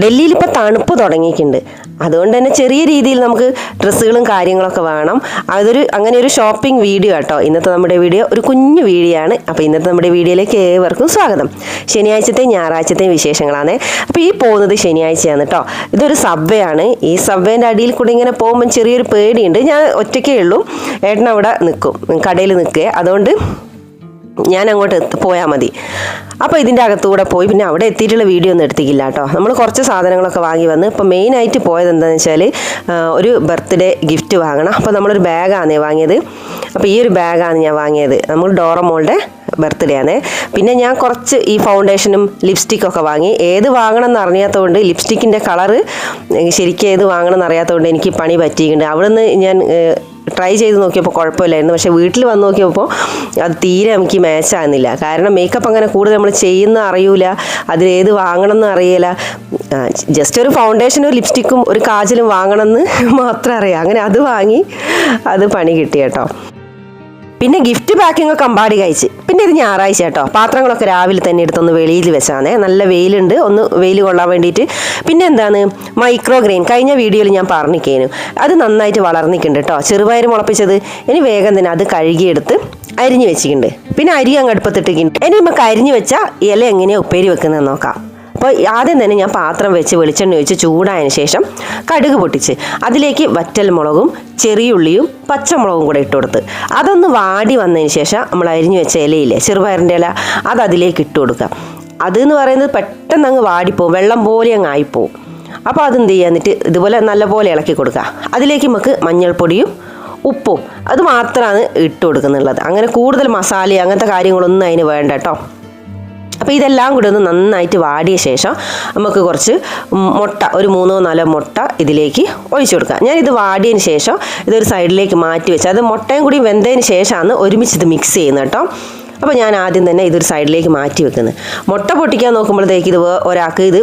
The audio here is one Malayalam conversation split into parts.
ഡൽഹിയിൽ ഇപ്പോൾ തണുപ്പ് തുടങ്ങിയിട്ടുണ്ട്. അതുകൊണ്ട് തന്നെ ചെറിയ രീതിയിൽ നമുക്ക് ഡ്രസ്സുകളും കാര്യങ്ങളൊക്കെ വേണം. അങ്ങനെ ഒരു ഷോപ്പിംഗ് വീഡിയോ കേട്ടോ ഇന്നത്തെ നമ്മുടെ വീഡിയോ. ഒരു കുഞ്ഞു വീഡിയോ ആണ്. അപ്പോൾ ഇന്നത്തെ നമ്മുടെ വീഡിയോയിലേക്ക് ഏവർക്കും സ്വാഗതം. ശനിയാഴ്ചത്തെയും ഞായറാഴ്ചത്തെയും വിശേഷങ്ങളാണ്. അപ്പോൾ ഈ പോകുന്നത് ശനിയാഴ്ചയാണ് കേട്ടോ. ഇതൊരു സബ്വേ ആണ്. ഈ സബ്വേൻ്റെ അടിയിൽ കൂടെ ഇങ്ങനെ പോകുമ്പോൾ ചെറിയൊരു പേടിയുണ്ട്. ഞാൻ ഒറ്റയ്ക്കേ ഉള്ളൂ, ഏട്ടൻ അവിടെ നിൽക്കും, കടയിൽ നിൽക്കുക. അതുകൊണ്ട് ഞാൻ അങ്ങോട്ട് പോയാൽ മതി. അപ്പോൾ ഇതിൻ്റെ അകത്തൂടെ പോയി പിന്നെ അവിടെ എത്തിയിട്ടുള്ള വീഡിയോ ഒന്നും എടുത്തിട്ടില്ല കേട്ടോ. നമ്മൾ കുറച്ച് സാധനങ്ങളൊക്കെ വാങ്ങി വന്ന് ഇപ്പോൾ മെയിനായിട്ട് പോയത് എന്താണെന്ന് വെച്ചാൽ ഒരു ബർത്ത്ഡേ ഗിഫ്റ്റ് വാങ്ങണം. അപ്പോൾ നമ്മളൊരു ബാഗാണ് വാങ്ങിയത്. അപ്പോൾ ഈ ഒരു ബാഗാണ് ഞാൻ വാങ്ങിയത്. നമ്മൾ ഡോറമോളുടെ ബർത്ത്ഡേ ആണ്. പിന്നെ ഞാൻ കുറച്ച് ഈ ഫൗണ്ടേഷനും ലിപ്സ്റ്റിക്കൊക്കെ വാങ്ങി. ഏത് വാങ്ങണം എന്ന് അറിയാത്തതുകൊണ്ട്, ലിപ്സ്റ്റിക്കിൻ്റെ കളറ് ശരിക്കും ഏത് വാങ്ങണം എന്ന് അറിയാത്തതുകൊണ്ട് എനിക്ക് പണി പറ്റിയിട്ടുണ്ട്. അവിടെ നിന്ന് ഞാൻ ട്രൈ ചെയ്ത് നോക്കിയപ്പോൾ കുഴപ്പമില്ലായിരുന്നു. പക്ഷേ വീട്ടിൽ വന്ന് നോക്കിയപ്പോൾ അത് തീരെ എനിക്ക് മാച്ച് ആകുന്നില്ല. കാരണം മേക്കപ്പ് അങ്ങനെ കൂടുതൽ നമ്മൾ ചെയ്യുന്ന അറിയില്ല, അതിലേത് വാങ്ങണം എന്ന് അറിയില്ല. ജസ്റ്റ് ഒരു ഫൗണ്ടേഷനും ലിപ്സ്റ്റിക്കും ഒരു കാജലും വാങ്ങണമെന്ന് മാത്രം അറിയാം. അങ്ങനെ അത് വാങ്ങി അത് പണി കിട്ടി കേട്ടോ. പിന്നെ ഗിഫ്റ്റ് പാക്കിംഗ് ഒക്കെ അമ്പാടി കഴിച്ച്. പിന്നെ ഇത് ഞായറാഴ്ച കേട്ടോ. പാത്രങ്ങളൊക്കെ രാവിലെ തന്നെ എടുത്തൊന്ന് വെളിയിൽ വെച്ചാണ്. നല്ല വെയിലുണ്ട്, ഒന്ന് വെയിൽ കൊള്ളാൻ വേണ്ടിയിട്ട്. പിന്നെ എന്താണ് മൈക്രോ ഗ്രെയിൻ, കഴിഞ്ഞ വീഡിയോയിൽ ഞാൻ പറഞ്ഞിരിക്കേനു, അത് നന്നായിട്ട് വളർന്നിട്ടുണ്ട് കേട്ടോ. ചെറുപയർ മുളപ്പിച്ചത്. ഇനി വേഗം തന്നെ അത് കഴുകിയെടുത്ത് അരിഞ്ഞ് വെച്ചിട്ടുണ്ട്. പിന്നെ അരി അങ്ങ് അടുപ്പത്തിട്ടിട്ടുണ്ട്. ഇനി നമുക്ക് അരിഞ്ഞ് വെച്ച ഇല എങ്ങനെയാണ് ഉപ്പേരി വെക്കുന്നതെന്ന് നോക്കാം. അപ്പോൾ ആദ്യം തന്നെ ഞാൻ പാത്രം വെച്ച് വെളിച്ചെണ്ണ ഒഴിച്ച് ചൂടായതിന് ശേഷം കടുക് പൊട്ടിച്ച് അതിലേക്ക് വറ്റൽ മുളകും ചെറിയുള്ളിയും പച്ചമുളകും കൂടെ ഇട്ട് കൊടുത്ത് അതൊന്ന് വാടി വന്നതിന് ശേഷം നമ്മൾ അരിഞ്ഞു വെച്ച ഇലയില്ലേ, ചെറുപയറിൻ്റെ ഇല, അത് അതിലേക്ക് ഇട്ട് കൊടുക്കുക. അതെന്ന് പറയുന്നത് പെട്ടെന്ന് അങ്ങ് വാടിപ്പോവും, വെള്ളം പോലെ അങ്ങ് ആയിപ്പോവും. അപ്പോൾ അതെന്ത് ചെയ്യുക, എന്നിട്ട് ഇതുപോലെ നല്ലപോലെ ഇളക്കി കൊടുക്കുക. അതിലേക്ക് നമുക്ക് മഞ്ഞൾപ്പൊടിയും ഉപ്പും അത് മാത്രമാണ് ഇട്ട് കൊടുക്കുന്നുള്ളത്. അങ്ങനെ കൂടുതൽ മസാല അങ്ങനത്തെ കാര്യങ്ങളൊന്നും അതിന് വേണ്ട കേട്ടോ. അപ്പോൾ ഇതെല്ലാം കൂടി ഒന്ന് നന്നായിട്ട് വാടിയ ശേഷം നമുക്ക് കുറച്ച് മുട്ട, ഒരു 3-4 മുട്ട ഇതിലേക്ക് ഒഴിച്ചു കൊടുക്കാം. ഞാനിത് വാടിയതിന് ശേഷം ഇതൊരു സൈഡിലേക്ക് മാറ്റി വെച്ച് അത് മുട്ടയും കൂടി വെന്തതിന് ശേഷമാണ് ഒരുമിച്ച് ഇത് മിക്സ് ചെയ്യുന്നത് കേട്ടോ. അപ്പോൾ ഞാൻ ആദ്യം തന്നെ ഇതൊരു സൈഡിലേക്ക് മാറ്റി വെക്കുന്നത്. മുട്ട പൊട്ടിക്കാൻ നോക്കുമ്പോഴത്തേക്ക് ഇത് ഒരാൾക്ക് ഇത്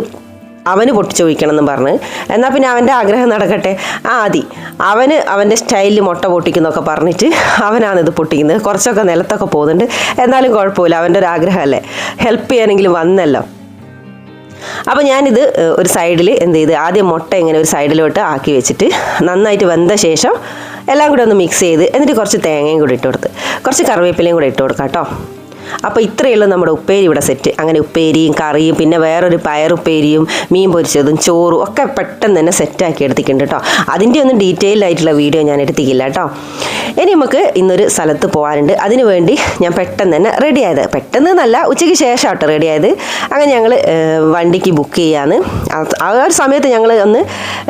അവന് പൊട്ടിച്ചൊഴിക്കണം എന്ന് പറഞ്ഞ്, എന്നാൽ പിന്നെ അവൻ്റെ ആഗ്രഹം നടക്കട്ടെ, അവൻ്റെ സ്റ്റൈലിൽ മുട്ട പൊട്ടിക്കുന്നൊക്കെ പറഞ്ഞിട്ട് അവനാണിത് പൊട്ടിക്കുന്നത്. കുറച്ചൊക്കെ നിലത്തൊക്കെ പോകുന്നുണ്ട്, എന്നാലും കുഴപ്പമില്ല, അവൻ്റെ ഒരു ആഗ്രഹമല്ലേ, ഹെൽപ്പ് ചെയ്യാനെങ്കിലും വന്നല്ലോ. അപ്പോൾ ഞാനിത് ഒരു സൈഡിൽ എന്ത് ചെയ്ത് ആദ്യം മുട്ട ഇങ്ങനെ ഒരു സൈഡിലോട്ട് ആക്കി വെച്ചിട്ട് നന്നായിട്ട് വെന്ത ശേഷം എല്ലാം കൂടി ഒന്ന് മിക്സ് ചെയ്ത് എന്നിട്ട് കുറച്ച് തേങ്ങയും കൂടി ഇട്ട് കൊടുത്ത് കുറച്ച് കറിവേപ്പിലയും കൂടി ഇട്ട് കൊടുക്കാം കേട്ടോ. അപ്പോൾ ഇത്രയുള്ള നമ്മുടെ ഉപ്പേരി ഇവിടെ സെറ്റ്. അങ്ങനെ ഉപ്പേരിയും കറിയും പിന്നെ വേറൊരു പയറുപ്പേരിയും മീൻ പൊരിച്ചതും ചോറും ഒക്കെ പെട്ടെന്ന് തന്നെ സെറ്റാക്കി എടുത്തിട്ടുണ്ട് കേട്ടോ. അതിൻ്റെ ഒന്നും ഡീറ്റെയിൽഡ് ആയിട്ടുള്ള വീഡിയോ ഞാൻ എടുത്തിക്കില്ല കേട്ടോ. ഇനി നമുക്ക് ഇന്നൊരു സ്ഥലത്ത് പോകാനുണ്ട്. അതിന് വേണ്ടി ഞാൻ പെട്ടെന്ന് തന്നെ റെഡിയായത്, പെട്ടെന്ന് നല്ല ഉച്ചയ്ക്ക് ശേഷം കേട്ടോ റെഡിയായത്. അങ്ങനെ ഞങ്ങൾ വണ്ടിക്ക് ബുക്ക് ചെയ്യാന്ന്. ആ ഒരു സമയത്ത് ഞങ്ങൾ ഒന്ന്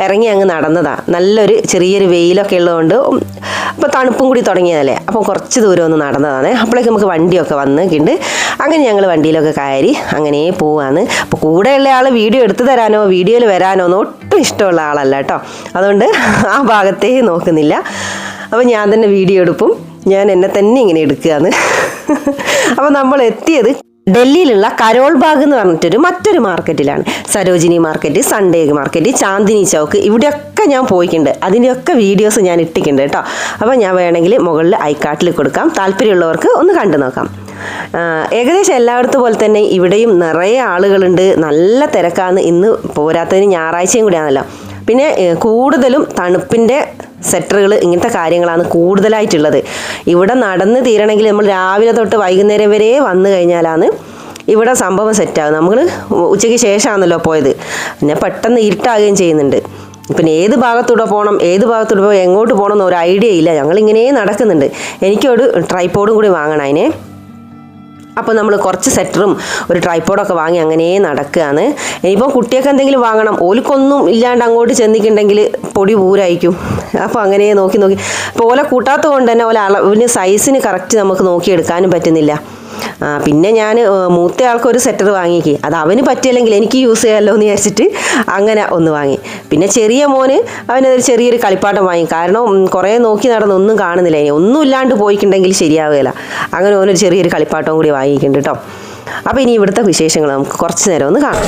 ഇറങ്ങി അങ്ങ് നടന്നതാണ്. നല്ലൊരു ചെറിയൊരു വെയിലൊക്കെ ഉള്ളതുകൊണ്ട് അപ്പോൾ തണുപ്പും കൂടി തുടങ്ങിയതല്ലേ, അപ്പോൾ കുറച്ച് ദൂരം ഒന്ന് നടന്നതാണ്. അപ്പോഴേക്കും നമുക്ക് വണ്ടിയൊക്കെ വന്നിട്ടുണ്ട്. അങ്ങനെ ഞങ്ങൾ വണ്ടിയിലൊക്കെ കയറി അങ്ങനെ പോവാന്ന്. അപ്പോൾ കൂടെയുള്ള ആൾ വീഡിയോ എടുത്തു തരാനോ വീഡിയോയിൽ വരാനോ ഒന്നും ഒട്ടും ഇഷ്ടമുള്ള ആളല്ല കേട്ടോ. അതുകൊണ്ട് ആ ഭാഗത്തേ നോക്കുന്നില്ല. അപ്പോൾ ഞാൻ തന്നെ വീഡിയോ എടുപ്പും, ഞാൻ എന്നെ തന്നെ ഇങ്ങനെ എടുക്കുകയാണ്. അപ്പോൾ നമ്മൾ എത്തിയത് ഡൽഹിയിലുള്ള കരോൾ ബാഗ് എന്ന് പറഞ്ഞിട്ടൊരു മറ്റൊരു മാർക്കറ്റിലാണ്. Sarojini market, Sunday market, Chandni Chowk, ഇവിടെയൊക്കെ ഞാൻ പോയിട്ടുണ്ട്. അതിൻ്റെയൊക്കെ വീഡിയോസ് ഞാൻ ഇട്ടിട്ടുണ്ട് കേട്ടോ. അപ്പോൾ ഞാൻ വേണമെങ്കിൽ മുകളിൽ ഐക്കാർട്ടിൽ കൊടുക്കാം, താല്പര്യമുള്ളവർക്ക് ഒന്ന് കണ്ടു നോക്കാം. ഏകദേശം എല്ലായിടത്തും പോലെ തന്നെ ഇവിടെയും നിറയെ ആളുകളുണ്ട്, നല്ല തിരക്കാണ്. ഇന്ന് പോരാത്തതിന് ഞായറാഴ്ചയും കൂടിയാണല്ലോ. പിന്നെ കൂടുതലും തണുപ്പിൻ്റെ സെറ്ററുകൾ ഇങ്ങനത്തെ കാര്യങ്ങളാണ് കൂടുതലായിട്ടുള്ളത്. ഇവിടെ നടന്ന് തീരണമെങ്കിൽ നമ്മൾ രാവിലെ തൊട്ട് വൈകുന്നേരം വരെ വന്നു കഴിഞ്ഞാലാണ് ഇവിടെ സംഭവം സെറ്റാകും. നമ്മൾ ഉച്ചയ്ക്ക് ശേഷമാണല്ലോ പോയത്, പിന്നെ പെട്ടെന്ന് ഇരുട്ടാകുകയും ചെയ്യുന്നുണ്ട്. പിന്നെ ഏത് ഭാഗത്തൂടെ പോകണം, എങ്ങോട്ട് പോകണം എന്നൊരു ഐഡിയ ഇല്ല. ഞങ്ങളിങ്ങനെ നടക്കുന്നുണ്ട്. എനിക്കൊരു ട്രൈപോഡും കൂടി വാങ്ങണം അതിനെ. അപ്പോൾ നമ്മൾ കുറച്ച് സെറ്ററും ഒരു ട്രൈപോഡൊക്കെ വാങ്ങി അങ്ങനെ നടക്കുകയാണ്. ഇനിയിപ്പോൾ കുട്ടിയൊക്കെ എന്തെങ്കിലും വാങ്ങണം, ഓലിക്കൊന്നും ഇല്ലാണ്ട് അങ്ങോട്ട് ചെന്നിട്ടുണ്ടെങ്കിൽ പൊടി പൂരായിരിക്കും. അപ്പോൾ അങ്ങനെ നോക്കി ഇപ്പോൾ ഓല കൂട്ടാത്തത് കൊണ്ട് തന്നെ ഓല അളവിന് സൈസിന് കറക്റ്റ് നമുക്ക് നോക്കിയെടുക്കാനും പറ്റുന്നില്ല. പിന്നെ ഞാൻ മൂത്ത ആൾക്കൊരു സെറ്റർ വാങ്ങിക്ക്, അത് അവന് പറ്റില്ലെങ്കിൽ എനിക്ക് യൂസ് ചെയ്യാമല്ലോ എന്ന് വിചാരിച്ചിട്ട് അങ്ങനെ ഒന്ന് വാങ്ങി. പിന്നെ ചെറിയ മോന് അവനൊരു ചെറിയൊരു കളിപ്പാട്ടം വാങ്ങി. കാരണം കുറേ നോക്കി നടന്ന് ഒന്നും കാണുന്നില്ല, ഒന്നും ഇല്ലാണ്ട് പോയിട്ടുണ്ടെങ്കിൽ ശരിയാവുകയില്ല. അങ്ങനെ ഓനൊരു ചെറിയൊരു കളിപ്പാട്ടവും കൂടി വാങ്ങിയിട്ടുണ്ട് കേട്ടോ. അപ്പോൾ ഇനി ഇവിടുത്തെ വിശേഷങ്ങൾ നമുക്ക് കുറച്ച് നേരം ഒന്ന് കാണാം.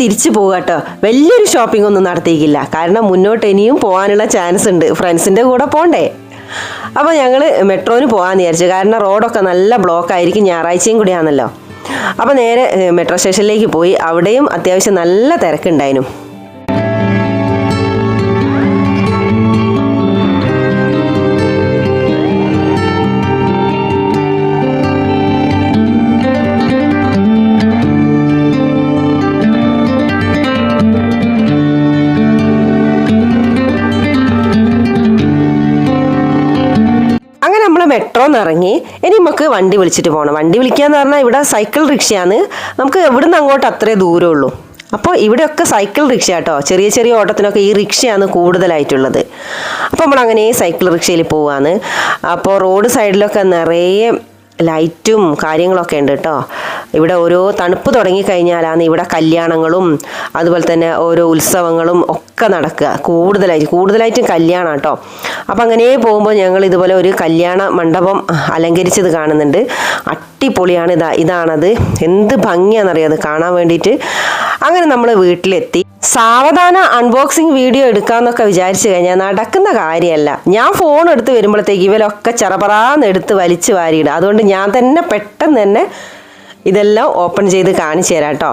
തിരിച്ചു പോകുക കേട്ടോ. വലിയൊരു ഷോപ്പിംഗ് ഒന്നും നടത്തിയിട്ടില്ല, കാരണം മുന്നോട്ട് ഇനിയും പോകാനുള്ള ചാൻസ് ഉണ്ട്, ഫ്രണ്ട്സിൻ്റെ കൂടെ പോകണ്ടേ. അപ്പോൾ ഞങ്ങൾ മെട്രോന് പോകാമെന്ന് വിചാരിച്ചു, കാരണം റോഡൊക്കെ നല്ല ബ്ലോക്ക് ആയിരിക്കും, ഞായറാഴ്ചയും കൂടിയാണല്ലോ. അപ്പോൾ നേരെ മെട്രോ സ്റ്റേഷനിലേക്ക് പോയി. അവിടെയും അത്യാവശ്യം നല്ല തിരക്കുണ്ടായിരുന്നു. മെട്രോന്ന് ഇറങ്ങി ഇനി നമുക്ക് വണ്ടി വിളിച്ചിട്ട് പോകണം. വണ്ടി വിളിക്കാന്ന് പറഞ്ഞാൽ ഇവിടെ സൈക്കിൾ റിക്ഷയാണ്, നമുക്ക് ഇവിടുന്ന് അങ്ങോട്ട് അത്രേ ദൂരമുള്ളൂ. അപ്പോൾ ഇവിടെയൊക്കെ സൈക്കിൾ റിക്ഷ കേട്ടോ, ചെറിയ ചെറിയ ഓട്ടത്തിനൊക്കെ ഈ റിക്ഷയാണ് കൂടുതലായിട്ടുള്ളത്. അപ്പോൾ നമ്മളങ്ങനെ സൈക്കിൾ റിക്ഷയിൽ പോവാണ്. അപ്പോൾ റോഡ് സൈഡിലൊക്കെ നിറയെ ലൈറ്റും കാര്യങ്ങളൊക്കെ ഉണ്ട് കേട്ടോ. ഇവിടെ ഓരോ തണുപ്പ് തുടങ്ങിക്കഴിഞ്ഞാലാണ് ഇവിടെ കല്യാണങ്ങളും അതുപോലെ തന്നെ ഓരോ ഉത്സവങ്ങളും ഒക്കെ നടക്കുക. കൂടുതലായിട്ടും കല്യാണം കേട്ടോ. അപ്പം അങ്ങനെ പോകുമ്പോൾ ഞങ്ങൾ ഇതുപോലെ ഒരു കല്യാണ മണ്ഡപം അലങ്കരിച്ചത് കാണുന്നുണ്ട്. അടിപൊളിയാണ്. ഇതാണത്. എന്ത് ഭംഗിയാണെന്നറിയാം അത് കാണാൻ വേണ്ടിയിട്ട്. അങ്ങനെ നമ്മൾ വീട്ടിലെത്തി. സാവധാന അൺബോക്സിങ് വീഡിയോ എടുക്കാമെന്നൊക്കെ വിചാരിച്ചു കഴിഞ്ഞാൽ നടക്കുന്ന കാര്യമല്ല. ഞാൻ ഫോൺ എടുത്ത് വരുമ്പോഴത്തേക്ക് ഇവരൊക്കെ ചെറപറാന്ന് എടുത്ത് വലിച്ചു വാരിയിടും. അതുകൊണ്ട് ഞാൻ തന്നെ പെട്ടെന്ന് തന്നെ ഇതെല്ലാം ഓപ്പൺ ചെയ്ത് കാണിച്ചു തരാം കേട്ടോ.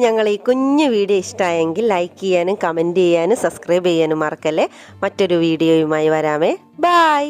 ഞങ്ങൾ ഈ കുഞ്ഞു വീഡിയോ ഇഷ്ടമായെങ്കിൽ ലൈക്ക് ചെയ്യാനും കമൻറ്റ് ചെയ്യാനും സബ്സ്ക്രൈബ് ചെയ്യാനും മറക്കല്ലേ. മറ്റൊരു വീഡിയോയുമായി വരാമേ. ബായ്.